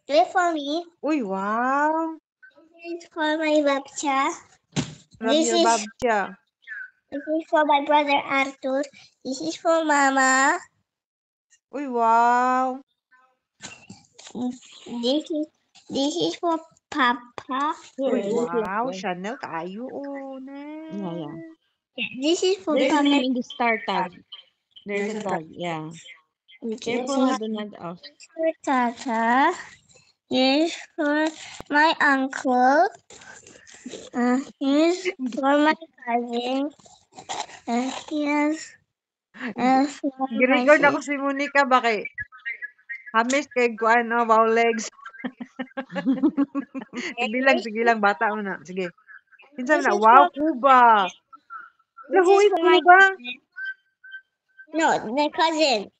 Do it for me. Uy, wow. This is for my babcha. Love This your is babcha. for my brother Arthur. This is for Mama. Uy, wow. This is for Papa. Uy, Here, look like wow. this. Chanel, kaayo, Yeah. This is for There's a Papa. name in the star tag. There's a tag, yeah. Careful, This do not off. is for Tata. This is for my uncle. Here's for my cousin. Here's for my Girecord ako sister. si Monica, bakit? Hamis kay kuan, oh, wow legs. Sige lang, bata mo na. Sige. Kinsa This na, is wow, for Cuba. this Who is is for my Cuba? no, my cousin.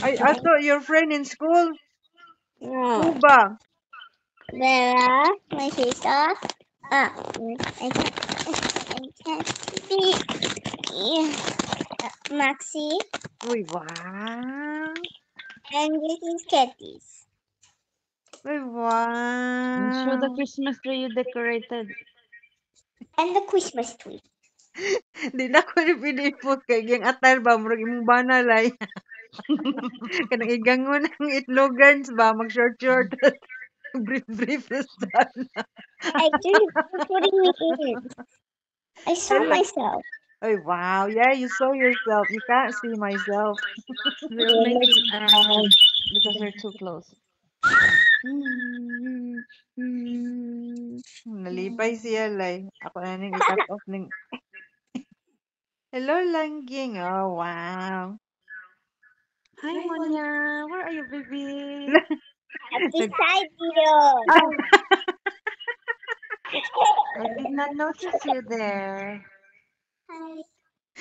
I thought your friend in school. No, Cuba. Vera, my sister. I can't speak. Maxi, Uy, wow. and this is Katie's. Uy, And show the wow. Christmas tree you decorated. And the Christmas tree. Di na ko ni pinipot kay yung attire ba murag imong banalay. Kanang igangon ang itlogans ba mag short brief sana. I did putting me in. I saw myself. Ay, wow. Yeah, you saw yourself. You can't see myself. We'll make it because we're too close. Nalipay siya lay. Ako na ning i-cut off ning. Hello, Langging. Oh, wow. Hi, Monya. Where are you, baby? Beside you. I did not notice you there. Hi.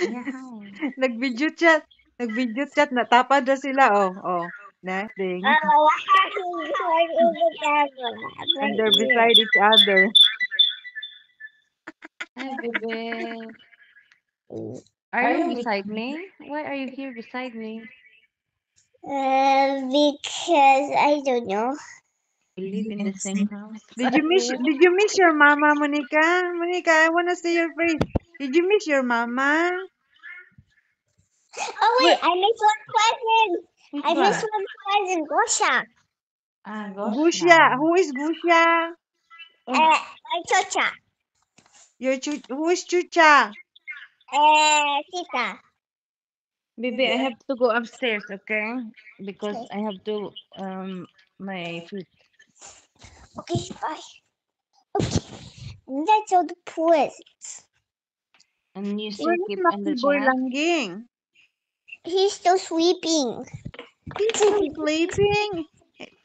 Yeah, hi. Nag-video chat. Nag-video chat. Natapad na sila. Oh. Nothing. Oh, right in the camera. And Right they're here. beside each other. Hi, baby. Are you beside me? Why are you here beside me? Because I don't know. We live in the same house. Did you miss your mama, Monica? Monica, I wanna see your face. Did you miss your mama? Oh wait, I missed one present. Which I missed one? one present. Gosha. Gusya. Who is Gusya? My chocha. Who is Chucha? Tita. Baby, I have to go upstairs, okay? Because I have to my feet. Okay, bye. Okay. That's all the presents. And you still Where is keep on the Lucky Boy chat. Langging? He's still sleeping. He's still sleeping?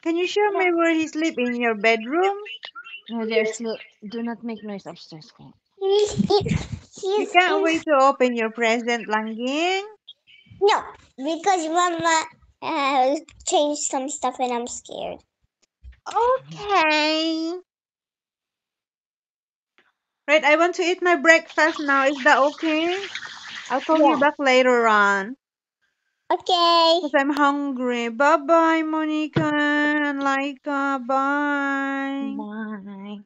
Can you show me where he sleep? In your bedroom? No, they're still. Do not make noise upstairs, okay? You can't wait to open your present, Langging? No, because Mama changed some stuff and I'm scared. Okay. Right, I want to eat my breakfast now. Is that okay? I'll call you back later on. Okay. Because I'm hungry. Bye-bye, Monica and Laika. Bye. Bye.